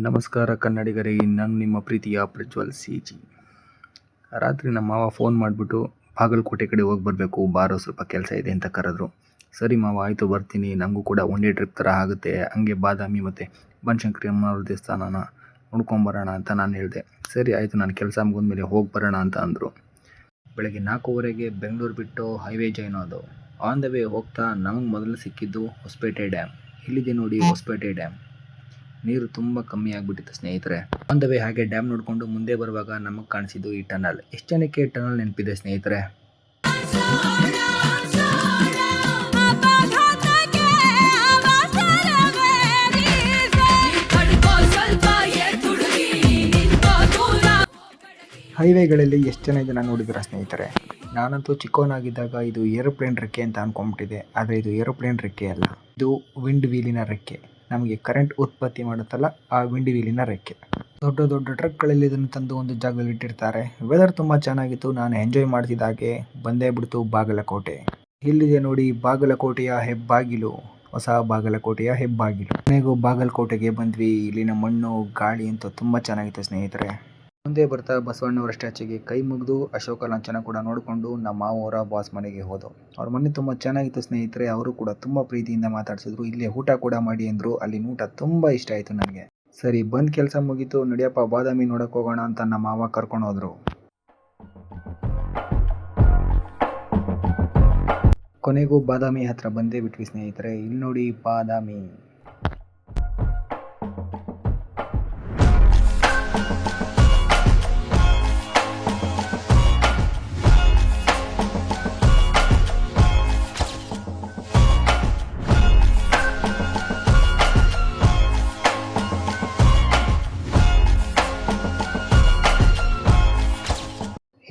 ನಮಸ್ಕಾರ ಕನ್ನಡಿಗರಿಗೆ, ನಾನು ನಿಮ್ಮ ಪ್ರೀತಿಯ ಪ್ರಜ್ವಲ್ ಸಿ.ಜಿ. ರಾತ್ರಿ ನಮ್ಮ ಮಾವ ಫೋನ್ ಮಾಡಿಬಿಟ್ಟು ಬಾಗಲಕೋಟೆ ಕಡೆ ಹೋಗಿ ಬರಬೇಕು, ಬಾರೋ ಸ್ವಲ್ಪ ಕೆಲಸ ಇದೆ ಅಂತ ಕರೆದ್ರು. ಸರಿ ಮಾವ, ಆಯಿತು ಬರ್ತೀನಿ, ನನಗೂ ಕೂಡ ಒನ್ ಡೇ ಟ್ರಿಪ್ ಥರ ಆಗುತ್ತೆ, ಹಂಗೆ ಬಾದಾಮಿ ಮತ್ತು ಬನಶಂಕರಿ ಅಮ್ಮನವ್ರ ದೇವಸ್ಥಾನನ ನೋಡ್ಕೊಂಬರೋಣ ಅಂತ ನಾನು ಹೇಳಿದೆ. ಸರಿ ಆಯಿತು, ನಾನು ಕೆಲಸ ಮುಗಿದ್ಮೇಲೆ ಹೋಗಿ ಬರೋಣ ಅಂತ ಅಂದರು. ಬೆಳಗ್ಗೆ 4:15ಗೆ ಬೆಂಗಳೂರು ಬಿಟ್ಟು ಹೈವೇ ಜಾಯ್ನ್ ಆದವು. ಆನ್ ದ ವೇ ಹೋಗ್ತಾ ನಮಗೆ ಮೊದಲು ಸಿಕ್ಕಿದ್ದು ಹೊಸಪೇಟೆ ಡ್ಯಾಮ್. ಇಲ್ಲಿದೆ ನೋಡಿ ಹೊಸಪೇಟೆ ಡ್ಯಾಮ್. ನೀರು ತುಂಬ ಕಮ್ಮಿ ಆಗಿಬಿಟ್ಟಿತ್ತು ಸ್ನೇಹಿತರೆ. ಆನ್ ದ ವೇ ಹಾಗೆ ಡ್ಯಾಮ್ ನೋಡಿಕೊಂಡು ಮುಂದೆ ಬರುವಾಗ ನಮಗೆ ಕಾಣಿಸಿದ್ದು ಈ ಟನಲ್. ಎಷ್ಟು ಜನಕ್ಕೆ ಟನಲ್ ನೆನಪಿದೆ ಸ್ನೇಹಿತರೆ? ಹೈವೇಗಳಲ್ಲಿ ಎಷ್ಟು ಜನ ಇದನ್ನು ನೋಡಿದ್ರ ಸ್ನೇಹಿತರೆ? ನಾನಂತೂ ಚಿಕ್ಕವನಾಗಿದ್ದಾಗ ಇದು ಏರೋಪ್ಲೇನ್ ರೆಕ್ಕೆ ಅಂತ ಅನ್ಕೊಂಡ್ಬಿಟ್ಟಿದೆ. ಆದರೆ ಇದು ಏರೋಪ್ಲೇನ್ ರೆಕ್ಕೆ ಅಲ್ಲ, ಇದು ವಿಂಡ್ ವೀಲಿನ ರೆಕ್ಕೆ. ನಮಗೆ ಕರೆಂಟ್ ಉತ್ಪತ್ತಿ ಮಾಡುತ್ತಲ್ಲ, ಆ ವಿಂಡ್ ವೀಲಿನ ರೆಕ್ಕೆ. ದೊಡ್ಡ ದೊಡ್ಡ ಟ್ರಕ್ಗಳಲ್ಲಿ ಇದನ್ನು ತಂದು ಒಂದು ಜಾಗದಲ್ಲಿ ಇಟ್ಟಿರ್ತಾರೆ. ವೆದರ್ ತುಂಬ ಚೆನ್ನಾಗಿತ್ತು. ನಾನು ಎಂಜಾಯ್ ಮಾಡ್ತಿದ್ದಾಗೆ ಬಂದೇ ಬಿಡ್ತು ಬಾಗಲಕೋಟೆ. ಇಲ್ಲಿದೆ ನೋಡಿ ಬಾಗಲಕೋಟೆಯ ಹೆಬ್ಬಾಗಿಲು, ಹೊಸ ಬಾಗಲಕೋಟೆಯ ಹೆಬ್ಬಾಗಿಲು. ಕೊನೆಗೂ ಬಾಗಲಕೋಟೆಗೆ ಬಂದ್ವಿ. ಇಲ್ಲಿನ ಮಣ್ಣು ಗಾಳಿ ಅಂತೂ ತುಂಬ ಚೆನ್ನಾಗಿತ್ತು ಸ್ನೇಹಿತರೆ. ಮುಂದೆ ಬರ್ತಾ ಬಸವಣ್ಣವರ ಸ್ಟ್ಯಾಚ್ಯೂಗೆ ಕೈ ಮುಗಿದು ಅಶೋಕ ಲಾಂಛನ ಕೂಡ ನೋಡಿಕೊಂಡು ನಮ್ಮ ಮಾವವರ ಬಾಸ್ ಮನೆಗೆ ಹೋದವು. ಅವ್ರ ಮನೆ ತುಂಬ ಚೆನ್ನಾಗಿತ್ತು ಸ್ನೇಹಿತರೆ. ಅವರು ಕೂಡ ತುಂಬ ಪ್ರೀತಿಯಿಂದ ಮಾತಾಡ್ಸಿದ್ರು. ಇಲ್ಲೇ ಊಟ ಕೂಡ ಮಾಡಿ ಅಂದರು. ಅಲ್ಲಿನ ಊಟ ತುಂಬ ಇಷ್ಟ ಆಯಿತು ನನಗೆ. ಸರಿ ಬಂದ್ ಕೆಲಸ ಮುಗೀತು, ನಡಿಯಪ್ಪ ಬಾದಾಮಿ ನೋಡಕ್ಕೆ ಹೋಗೋಣ ಅಂತ ನಮ್ಮ ಮಾವ ಕರ್ಕೊಂಡು ಹೋದ್ರು. ಕೊನೆಗೂ ಬಾದಾಮಿ ಹತ್ರ ಬಂದೇ ಬಿಟ್ವಿ ಸ್ನೇಹಿತರೆ. ಇಲ್ಲಿ ನೋಡಿ ಬಾದಾಮಿ.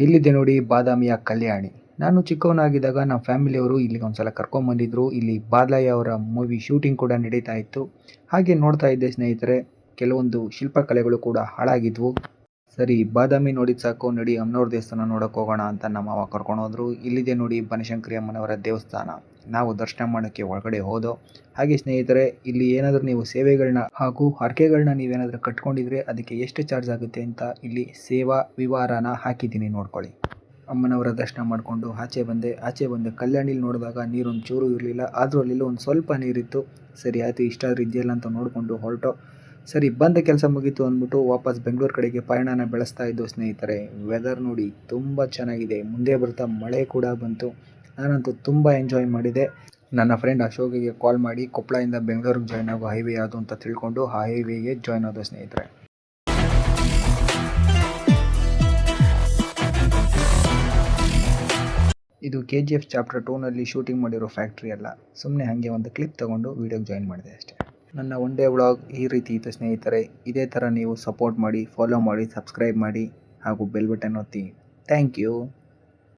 ಇಲ್ಲಿದೆ ನೋಡಿ ಬಾದಾಮಿಯ ಕಲ್ಯಾಣಿ. ನಾನು ಚಿಕ್ಕವನಾಗಿದ್ದಾಗ ನಮ್ಮ ಫ್ಯಾಮಿಲಿಯವರು ಇಲ್ಲಿಗೆ ಒಂದ್ಸಲ ಕರ್ಕೊಂಬಂದಿದ್ರು. ಇಲ್ಲಿ ಬಾದ್ಲಾಯಿ ಅವರ ಮೂವಿ ಶೂಟಿಂಗ್ ಕೂಡ ನಡೀತಾ ಇತ್ತು. ಹಾಗೆ ನೋಡ್ತಾ ಇದ್ದೆ ಸ್ನೇಹಿತರೆ, ಕೆಲವೊಂದು ಶಿಲ್ಪಕಲೆಗಳು ಕೂಡ ಹಾಳಾಗಿದ್ವು. ಸರಿ ಬಾದಾಮಿ ನೋಡಿದ ಸಾಕು, ನಡಿ ಅಮ್ಮನವ್ರ ದೇವಸ್ಥಾನ ನೋಡಕ್ಕೆ ಹೋಗೋಣ ಅಂತ ನಮ್ಮ ಮಾವ ಕರ್ಕೊಂಡು ಹೋದ್ರು. ಇಲ್ಲಿದೆ ನೋಡಿ ಬನಶಂಕರಿ ಅಮ್ಮನವರ ದೇವಸ್ಥಾನ. ನಾವು ದರ್ಶನ ಮಾಡೋಕ್ಕೆ ಒಳಗಡೆ ಹೋದೋ. ಹಾಗೆ ಸ್ನೇಹಿತರೆ, ಇಲ್ಲಿ ಏನಾದರೂ ನೀವು ಸೇವೆಗಳನ್ನ ಹಾಗೂ ಹರಕೆಗಳನ್ನ ನೀವೇನಾದರೂ ಕಟ್ಕೊಂಡಿದ್ರೆ ಅದಕ್ಕೆ ಎಷ್ಟು ಚಾರ್ಜ್ ಆಗುತ್ತೆ ಅಂತ ಇಲ್ಲಿ ಸೇವಾ ವಿವರನ ಹಾಕಿದ್ದೀನಿ, ನೋಡ್ಕೊಳ್ಳಿ. ಅಮ್ಮನವರ ದರ್ಶನ ಮಾಡಿಕೊಂಡು ಆಚೆ ಬಂದೆ ಕಲ್ಯಾಣಿಲಿ ನೋಡಿದಾಗ ನೀರೊಂದು ಚೂರು ಇರಲಿಲ್ಲ. ಆದರೂ ಅಲ್ಲೆಲ್ಲ ಒಂದು ಸ್ವಲ್ಪ ನೀರಿತ್ತು. ಸರಿ ಆಯಿತು, ಇಷ್ಟಾದ್ರೂ ಇದೆಯಲ್ಲ ಅಂತ ನೋಡಿಕೊಂಡು ಹೊರಟು. ಸರಿ ಬಂದ ಕೆಲಸ ಮುಗೀತು ಅಂದ್ಬಿಟ್ಟು ವಾಪಸ್ ಬೆಂಗಳೂರು ಕಡೆಗೆ ಪಯಣನ ಬೆಳೆಸ್ತಾ ಇದ್ದು ಸ್ನೇಹಿತರೆ. ವೆದರ್ ನೋಡಿ ತುಂಬ ಚೆನ್ನಾಗಿದೆ. ಮುಂದೆ ಬರ್ತಾ ಮಳೆ ಕೂಡ ಬಂತು. ನಾನಂತೂ ತುಂಬ ಎಂಜಾಯ್ ಮಾಡಿದೆ. ನನ್ನ ಫ್ರೆಂಡ್ ಅಶೋಕಿಗೆ ಕಾಲ್ ಮಾಡಿ ಕೊಪ್ಪಳದಿಂದ ಬೆಂಗಳೂರಿಗೆ ಜಾಯ್ನ್ ಆಗೋ ಹೈವೇ ಯಾವುದು ಅಂತ ತಿಳ್ಕೊಂಡು ಆ ಹೈವೇಗೆ ಜಾಯ್ನ್ ಆದೋ ಸ್ನೇಹಿತರೆ. ಇದು KGF ಚಾಪ್ಟರ್ 2ನಲ್ಲಿ ಶೂಟಿಂಗ್ ಮಾಡಿರೋ ಫ್ಯಾಕ್ಟ್ರಿ ಅಲ್ಲ, ಸುಮ್ಮನೆ ಹಾಗೆ ಒಂದು ಕ್ಲಿಪ್ ತೊಗೊಂಡು ವೀಡಿಯೋಗೆ ಜಾಯ್ನ್ ಮಾಡಿದೆ ಅಷ್ಟೇ. ನನ್ನ ಒನ್ ಡೇ ವ್ಲಾಗ್ ಈ ರೀತಿ ಇತ್ತು ಸ್ನೇಹಿತರೆ. ಇದೇ ಥರ ನೀವು ಸಪೋರ್ಟ್ ಮಾಡಿ, ಫಾಲೋ ಮಾಡಿ, ಸಬ್ಸ್ಕ್ರೈಬ್ ಮಾಡಿ ಹಾಗೂ ಬೆಲ್ ಬಟನ್ ಒತ್ತಿ. Thank you.